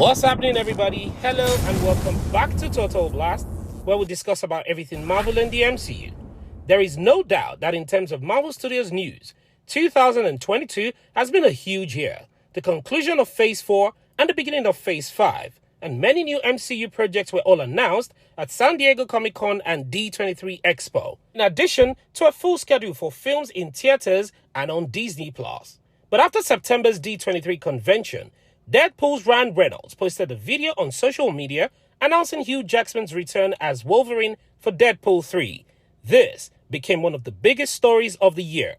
What's happening, everybody? Hello and welcome back to Total Blast, where we discuss about everything Marvel and the MCU. There is no doubt that in terms of Marvel Studios news, 2022 has been a huge year. The conclusion of Phase 4 and the beginning of Phase 5, and many new MCU projects were all announced at San Diego Comic-Con and D23 Expo, in addition to a full schedule for films in theaters and on Disney+. But after September's D23 convention, Deadpool's Ryan Reynolds posted a video on social media announcing Hugh Jackman's return as Wolverine for Deadpool 3. This became one of the biggest stories of the year.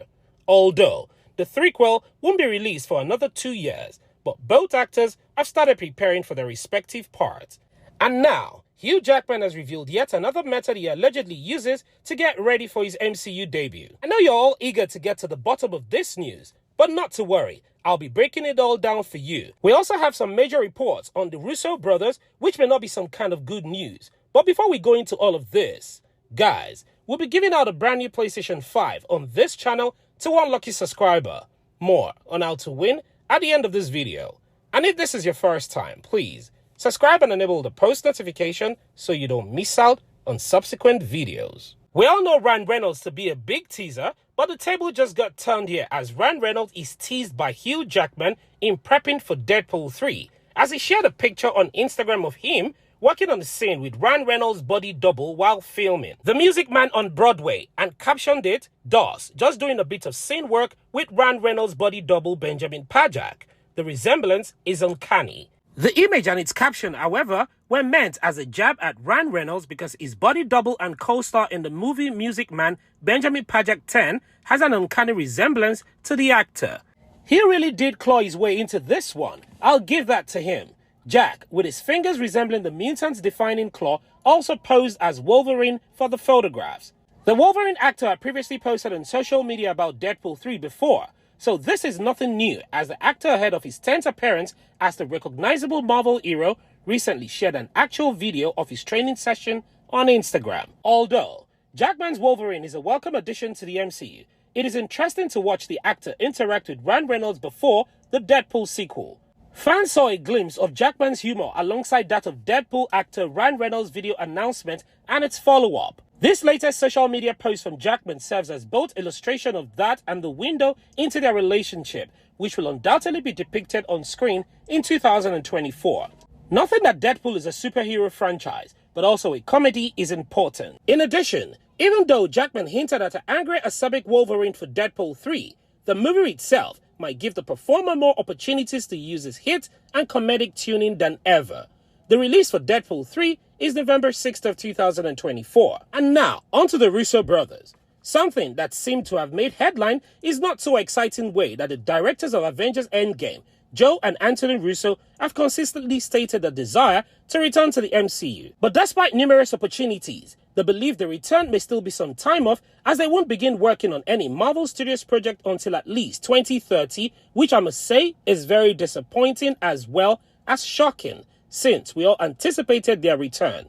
Although the threequel won't be released for another 2 years, but both actors have started preparing for their respective parts. And now, Hugh Jackman has revealed yet another method he allegedly uses to get ready for his MCU debut. I know you're all eager to get to the bottom of this news, but not to worry, I'll be breaking it all down for you. We also have some major reports on the Russo Brothers, which may not be some kind of good news. But before we go into all of this, guys, we'll be giving out a brand new PlayStation 5 on this channel to one lucky subscriber. More on how to win at the end of this video. And if this is your first time, please subscribe and enable the post notification so you don't miss out on subsequent videos. We all know Ryan Reynolds to be a big teaser, but the table just got turned here as Ryan Reynolds is teased by Hugh Jackman in prepping for Deadpool 3, as he shared a picture on Instagram of him working on the scene with Ryan Reynolds' body double while filming The Music Man on Broadway, and captioned it, "Thus, just doing a bit of scene work with Ryan Reynolds' body double Benjamin Pajak. The resemblance is uncanny." The image and its caption, however, were meant as a jab at Ryan Reynolds because his body double and co-star in the movie Music Man, Benjamin Pajak 10, has an uncanny resemblance to the actor. He really did claw his way into this one. I'll give that to him. Jack, with his fingers resembling the mutant's defining claw, also posed as Wolverine for the photographs. The Wolverine actor had previously posted on social media about Deadpool 3 before, so this is nothing new, as the actor ahead of his 10th appearance as the recognizable Marvel hero recently shared an actual video of his training session on Instagram. Although Jackman's Wolverine is a welcome addition to the MCU, it is interesting to watch the actor interact with Ryan Reynolds before the Deadpool sequel. Fans saw a glimpse of Jackman's humor alongside that of Deadpool actor Ryan Reynolds' video announcement and its follow-up. This latest social media post from Jackman serves as both illustration of that and the window into their relationship, which will undoubtedly be depicted on screen in 2024. Nothing that Deadpool is a superhero franchise, but also a comedy is important. In addition, even though Jackman hinted at an angry acerbic Wolverine for Deadpool 3, the movie itself might give the performer more opportunities to use his hit and comedic tuning than ever. The release for Deadpool 3 is November 6th of 2024. And now, onto the Russo Brothers. Something that seemed to have made headline is not so exciting way that the directors of Avengers Endgame, Joe and Anthony Russo, have consistently stated a desire to return to the MCU. But despite numerous opportunities, they believe the return may still be some time off, as they won't begin working on any Marvel Studios project until at least 2030, which I must say is very disappointing as well as shocking, since we all anticipated their return.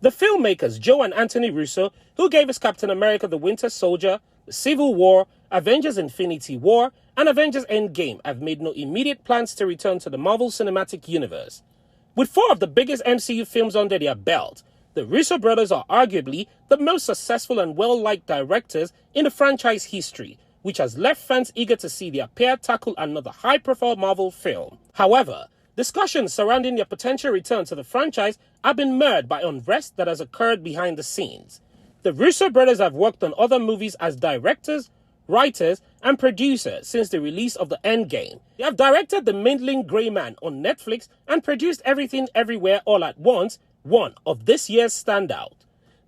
The filmmakers Joe and Anthony Russo, who gave us Captain America the Winter Soldier, the Civil War, Avengers Infinity War, and Avengers Endgame, have made no immediate plans to return to the Marvel Cinematic Universe. With 4 of the biggest MCU films under their belt, the Russo brothers are arguably the most successful and well-liked directors in the franchise history, which has left fans eager to see their pair tackle another high-profile Marvel film. However, discussions surrounding their potential return to the franchise have been marred by unrest that has occurred behind the scenes. The Russo brothers have worked on other movies as directors, writers, and producers since the release of the Endgame. They have directed The Middling Grey Man on Netflix and produced Everything Everywhere All at Once, one of this year's standout.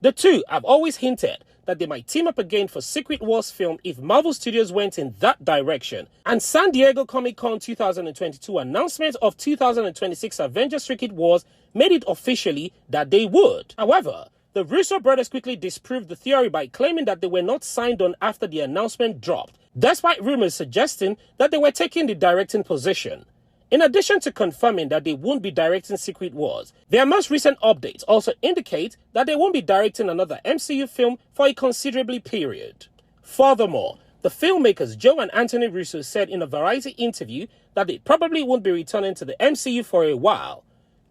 The two have always hinted that they might team up again for Secret Wars film if Marvel Studios went in that direction, and San Diego Comic-Con 2022 announcement of 2026 Avengers Secret Wars made it officially that they would. However, the Russo brothers quickly disproved the theory by claiming that they were not signed on after the announcement dropped, despite rumors suggesting that they were taking the directing position. In addition to confirming that they won't be directing Secret Wars, their most recent updates also indicate that they won't be directing another MCU film for a considerable period. Furthermore, the filmmakers Joe and Anthony Russo said in a Variety interview that they probably won't be returning to the MCU for a while.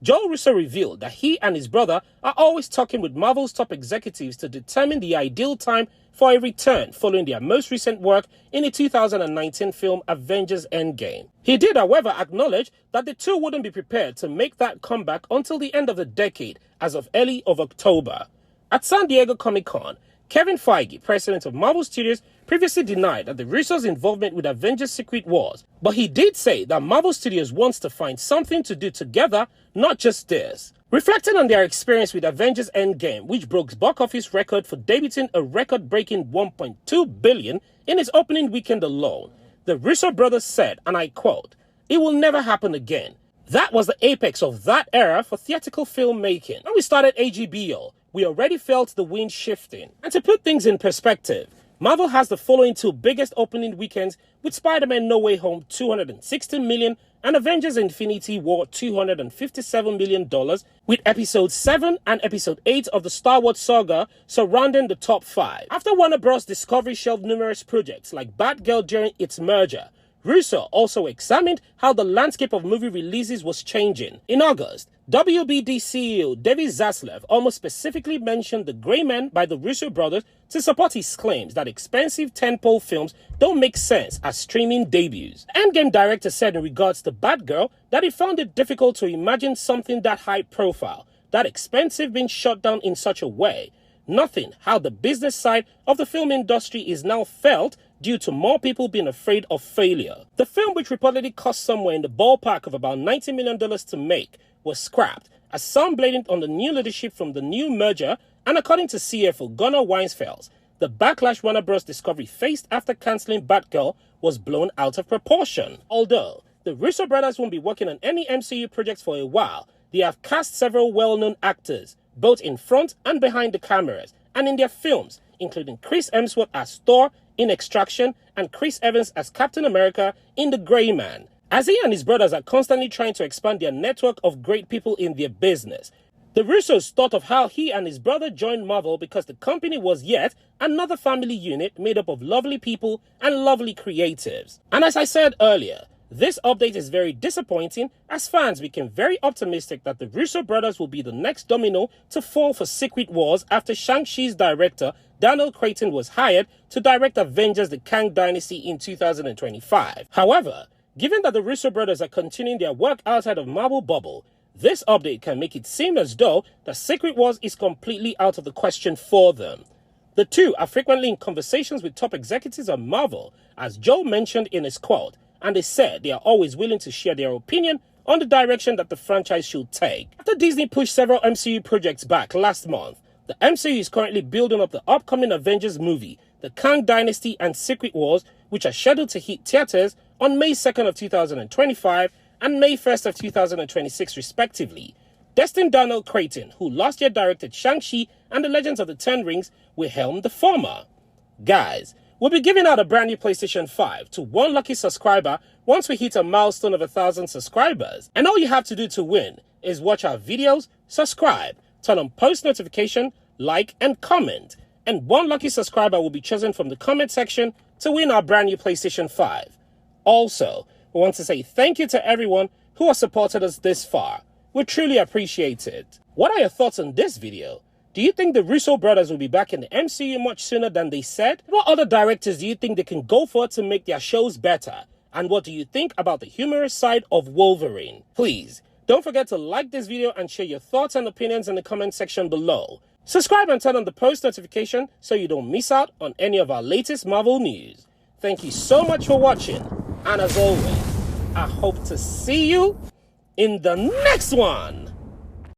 Joe Russo revealed that he and his brother are always talking with Marvel's top executives to determine the ideal time for a return following their most recent work in the 2019 film Avengers Endgame. He did, however, acknowledge that the two wouldn't be prepared to make that comeback until the end of the decade, as of early October. At San Diego Comic-Con, Kevin Feige, president of Marvel Studios, previously denied that the Russos' involvement with Avengers Secret Wars, but he did say that Marvel Studios wants to find something to do together, not just this. Reflecting on their experience with Avengers Endgame, which broke box office record for debuting a record-breaking $1.2 billion in its opening weekend alone, the Russo Brothers said, and I quote, "It will never happen again. That was the apex of that era for theatrical filmmaking. When we started AGBO, we already felt the wind shifting. And to put things in perspective, Marvel has the following two biggest opening weekends, with Spider-Man No Way Home $260 million and Avengers Infinity War $257 million, with Episode 7 and Episode 8 of the Star Wars saga surrounding the top 5. After Warner Bros. Discovery shelved numerous projects like Batgirl during its merger, Russo also examined how the landscape of movie releases was changing. In August, WBD CEO David Zaslav almost specifically mentioned The Gray Man by the Russo brothers to support his claims that expensive tentpole films don't make sense as streaming debuts. The Endgame director said in regards to Batgirl that he found it difficult to imagine something that high profile, that expensive, being shot down in such a way. Nothing how the business side of the film industry is now felt due to more people being afraid of failure. The film, which reportedly cost somewhere in the ballpark of about $90 million to make, was scrapped as some blamed on the new leadership from the new merger, and according to CFO Gunnar Weinsfeld, the backlash Warner Bros. Discovery faced after cancelling Batgirl was blown out of proportion. Although the Russo brothers won't be working on any MCU projects for a while, they have cast several well-known actors, both in front and behind the cameras, and in their films, including Chris Hemsworth as Thor in Extraction and Chris Evans as Captain America in The Gray Man. As he and his brothers are constantly trying to expand their network of great people in their business, the Russos thought of how he and his brother joined Marvel because the company was yet another family unit made up of lovely people and lovely creatives. And as I said earlier, this update is very disappointing as fans became very optimistic that the Russo brothers will be the next domino to fall for Secret Wars after Shang-Chi's director Daniel Cretton was hired to direct Avengers The Kang Dynasty in 2025. However, given that the Russo brothers are continuing their work outside of Marvel bubble, this update can make it seem as though the Secret Wars is completely out of the question for them. The two are frequently in conversations with top executives at Marvel, as Joe mentioned in his quote, and they said they are always willing to share their opinion on the direction that the franchise should take. After Disney pushed several MCU projects back last month, the MCU is currently building up the upcoming Avengers movie, The Kang Dynasty and Secret Wars, which are scheduled to hit theaters on May 2nd of 2025 and May 1st of 2026 respectively. Destin Daniel Cretton, who last year directed Shang-Chi and the Legends of the Ten Rings, will helm the former. Guys, we'll be giving out a brand new PlayStation 5 to one lucky subscriber once we hit a milestone of 1,000 subscribers. And all you have to do to win is watch our videos, subscribe, turn on post notification, like, and comment. And one lucky subscriber will be chosen from the comment section to win our brand new PlayStation 5. Also, we want to say thank you to everyone who has supported us this far. We truly appreciate it. What are your thoughts on this video? Do you think the Russo brothers will be back in the MCU much sooner than they said? What other directors do you think they can go for to make their shows better? And what do you think about the humorous side of Wolverine? Please, don't forget to like this video and share your thoughts and opinions in the comment section below. Subscribe and turn on the post notification so you don't miss out on any of our latest Marvel news. Thank you so much for watching, and as always, I hope to see you in the next one.